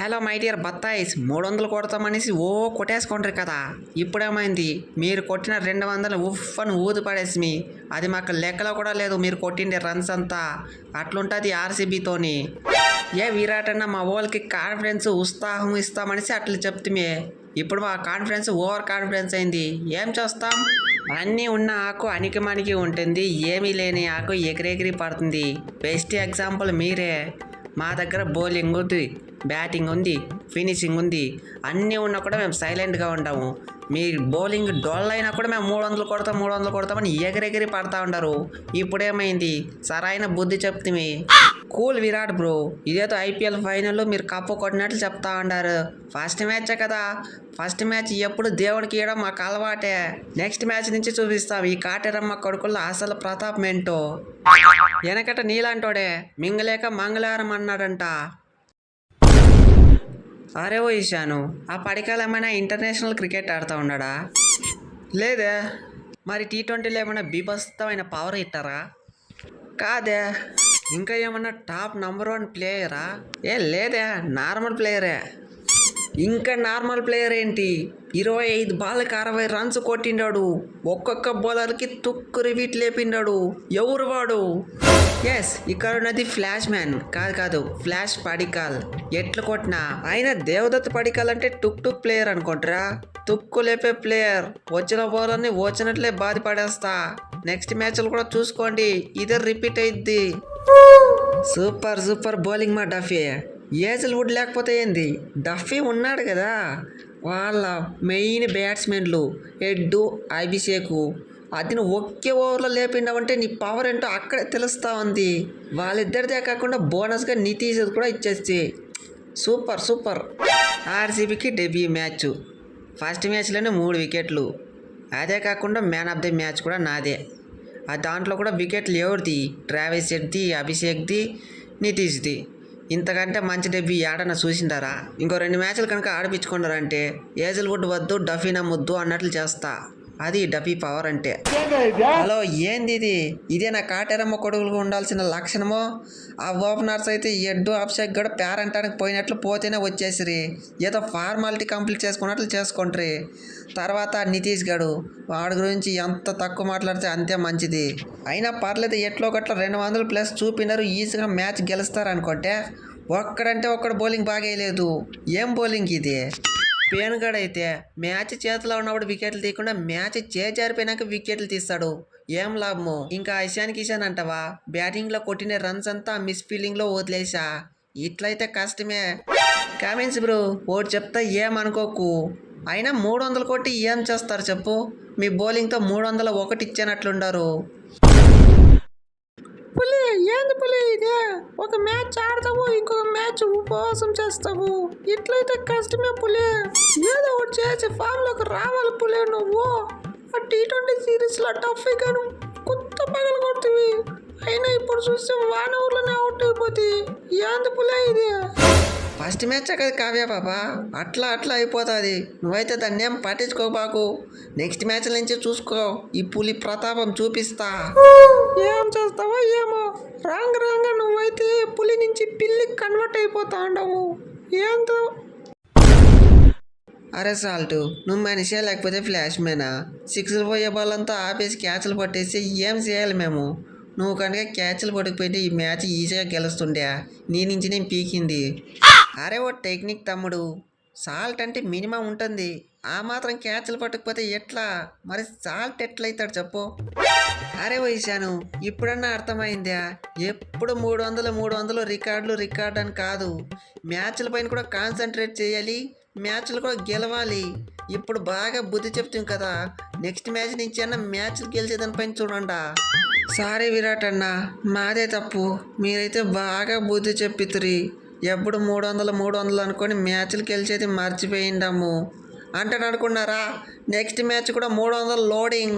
Hello my dear బత్తాయిస్ 300 కొడతామనేసి కొట్టేసుకుంటారు కదా. ఇప్పుడేమైంది, మీరు కొట్టిన 200 ఉఫ్ అని ఊది పడేసి అది మాకు లెక్కలో కూడా లేదు. మీరు కొట్టిండే రన్స్ అంతా అట్లుంటుంది ఆర్సీబీతోని. విరాట్ అన్న మా వాళ్ళకి కాన్ఫిడెన్స్ ఉత్సాహం ఇస్తామనేసి అట్లా చెప్తే ఇప్పుడు మా కాన్ఫిడెన్స్ ఓవర్ కాన్ఫిడెన్స్ అయింది. ఏం చేస్తాం, అన్నీ ఉన్న ఆకు అణికిమణికి ఉంటుంది, ఏమీ లేని ఆకు ఎగిరెగిరి పడుతుంది. బెస్ట్ ఎగ్జాంపుల్ మీరే. మా దగ్గర బౌలింగ్ ఉంది, బ్యాటింగ్ ఉంది, ఫినిషింగ్ ఉంది, అన్నీ ఉన్నా కూడా మేము సైలెంట్గా ఉంటాము. మీ బౌలింగ్ డొల్ అయినా కూడా మేము 300 కొడతామని ఎగిరెగిరి పడతా ఉంటారు. ఇప్పుడేమైంది, సరైన బుద్ధి చెప్తే కూల్ విరాట్ బ్రో, ఇదేదో ఐపీఎల్ ఫైనల్లో మీరు కప్పు కొట్టినట్లు చెప్తా ఉంటారు. ఫస్ట్ మ్యాచే కదా, ఫస్ట్ మ్యాచ్ ఎప్పుడు దేవుడికి ఇవ్వడం మాకు అలవాటే. నెక్స్ట్ మ్యాచ్ నుంచి చూపిస్తాం ఈ కాటేరమ్మ కొడుకుల్లో అసలు ప్రతాప్ మెంటో. వెనకట నీలాంటోడే మింగలేక మంగళవారం అన్నాడంట. అరే ఓ ఇషాను, ఆ పడికాలు ఏమైనా ఇంటర్నేషనల్ క్రికెట్ ఆడుతూ ఉన్నాడా? లేదే. మరి T20లో ఏమైనా బీభత్సమైన పవర్ ఇట్టారా? కాదే. ఇంకా ఏమన్నా టాప్ నంబర్ 1 ప్లేయరా? లేదే, నార్మల్ ప్లేయరే. ఇంకా నార్మల్ ప్లేయర్ ఏంటి, 25 బాల్కి 60 రన్స్ కొట్టిండాడు. ఒక్కొక్క బౌలర్కి తుక్కు రివీట్ లేపిండాడు. ఎవరు వాడు? ఇక్కడ ఉన్నది ఫ్లాష్ మ్యాన్ కాదు, ఫ్లాష్ పడికాల్. ఎట్లు కొట్టినా ఆయన దేవదత్ పడికాల్ అంటే టుక్ ప్లేయర్ అనుకుంటారా? తుక్కు లేపే ప్లేయర్. వచ్చిన బౌలర్ని వచ్చినట్లే బాధపడేస్తా. నెక్స్ట్ మ్యాచ్లు కూడా చూసుకోండి, ఇదే రిపీట్ అయింది. సూపర్ బౌలింగ్ మా డఫీ. ఏజల్వుడ్ లేకపోతే ఏంది, డఫీ ఉన్నాడు కదా. వాళ్ళ మెయిన్ బ్యాట్స్మెన్లు ఎడ్డు, అభిషేకు, అది నువ్వు ఒకే ఓవర్లో లేపిండావంటే నీ పవర్ ఏంటో అక్కడే తెలుస్తూ ఉంది. వాళ్ళిద్దరిదే కాకుండా బోనస్గా నితీష్ కూడా ఇచ్చేసి సూపర్. ఆర్సీబీకి డెబ్యూ మ్యాచ్, ఫస్ట్ మ్యాచ్లోనే 3 వికెట్లు. అదే కాకుండా మ్యాన్ ఆఫ్ ది మ్యాచ్ కూడా నాదే. దాంట్లో కూడా వికెట్లు ఎవరిది? ట్రావిస్ హెడ్ది, అభిషేక్ది, నితీష్ది. ఇంతకంటే మంచి డెబ్యూ ఏడన్నా చూసిండారా? ఇంకో 2 మ్యాచ్లు కనుక ఆడిపించుకున్నారంటే ఏజల్వుడ్ వద్దు, డఫీనా ముద్దు అన్నట్లు చేస్తా. అది డఫీ పవర్ అంటే. హలో, ఏంది ఇది? ఇదే నా కాటేరమ్మ కొడుకులకు ఉండాల్సిన లక్షణమో? ఆ ఓపెనర్స్ అయితే ఎడ్డు, అభిషేక్ కూడా పేరంటానికి పోయినట్లు పోతేనే వచ్చేసిరి. ఏదో ఫార్మాలిటీ కంప్లీట్ చేసుకున్నట్లు చేసుకుంటారు. తర్వాత నితీష్ గడు, వాడి గురించి ఎంత తక్కువ మాట్లాడితే అంతే మంచిది. అయినా పర్లేదు, ఎట్లో ఒకట్లా 200+ చూపినారు. ఈజీగా మ్యాచ్ గెలుస్తారనుకుంటే ఒక్కడంటే ఒక్కడు బౌలింగ్ బాగేయలేదు. ఏం బౌలింగ్ ఇది? పేనుగాడు అయితే మ్యాచ్ చేతిలో ఉన్నప్పుడు వికెట్లు తీయకుండా మ్యాచ్ చేజారిపోయినాక వికెట్లు తీస్తాడు. ఏం లాభము? ఇంకా ఇషాన్ అంటావా? బ్యాటింగ్లో కొట్టిన రన్స్ అంతా మిస్ ఫీల్డింగ్లో వదిలేసా. ఇట్లయితే కష్టమే. కామెంట్స్ బ్రో, ఓటు చెప్తా ఏమనుకోకు. అయినా 300 కొట్టి ఏం చేస్తారు చెప్పు? మీ బౌలింగ్తో 301 ఇచ్చేనట్లుండారు. పులి ఏంది పులి ఇదే? ఒక మ్యాచ్ ఆడతావు, ఇంకొక మ్యాచ్ ఉపవాసం చేస్తావు. ఇట్లయితే కష్టమే పులి. ఏదో ఒకటి చేసి ఫామ్లోకి రావాలి పులి. నువ్వు ఆ T20 సిరీస్లో టఫ్ గాను కొత్త పగలు కొడుతుంది. అయినా ఇప్పుడు చూస్తే 1 ఓవర్లోనే అవుట్ అయిపోతుంది. ఏంది పులి ఇది? ఫస్ట్ మ్యాచ్ కదా కావ్య పాపా, అట్లా అయిపోతుంది. నువ్వైతే దాన్ని ఏం పట్టించుకోబాకు. నెక్స్ట్ మ్యాచ్ నుంచి చూసుకో, ఈ పులి ప్రతాపం చూపిస్తా. ఏం చేస్తావో ఏమో, రాంగ్ నువ్వైతే పులి నుంచి పిల్లికి కన్వర్ట్ అయిపోతా ఉండవు. ఏందో. అరే సాల్ట్, నువ్వు మనిషే లేకపోతే ఫ్లాష్ మేనా? 6 పోయే బాలంతా ఆపేసి క్యాచ్లు పట్టేసి ఏం చేయాలి మేము? నువ్వు కనుక క్యాచ్లు పట్టుకుపోయింటే ఈ మ్యాచ్ ఈజీగా గెలుస్తుండే. నీ నుంచి నేను పీకింది. అరే ఓ టెక్నిక్ తమ్ముడు, సాల్ట్ అంటే మినిమం ఉంటుంది. ఆ మాత్రం క్యాచ్లు పట్టుకుపోతే ఎట్లా? మరి సాల్ట్ ఎట్లయితాడు చెప్పు? అరే ఇషాను, ఇప్పుడన్నా అర్థమైందా? ఎప్పుడు 300 రికార్డు అని కాదు, మ్యాచ్ల పైన కూడా కాన్సన్ట్రేట్ చేయాలి, మ్యాచ్లు కూడా గెలవాలి. ఇప్పుడు బాగా బుద్ధి చెప్తాం కదా, నెక్స్ట్ మ్యాచ్ నుంచి అన్న మ్యాచ్లు గెలిచేదానిపైన చూడండా. సారీ విరాట్ అన్న, మాదే తప్పు. మీరైతే బాగా బుద్ధి చెప్పితురి. ఎప్పుడు 300 అనుకొని మ్యాచ్లు గెలిచేది మర్చిపోయిండాము అంటాడు అనుకున్నారా? నెక్స్ట్ మ్యాచ్ కూడా 300 లోడింగ్.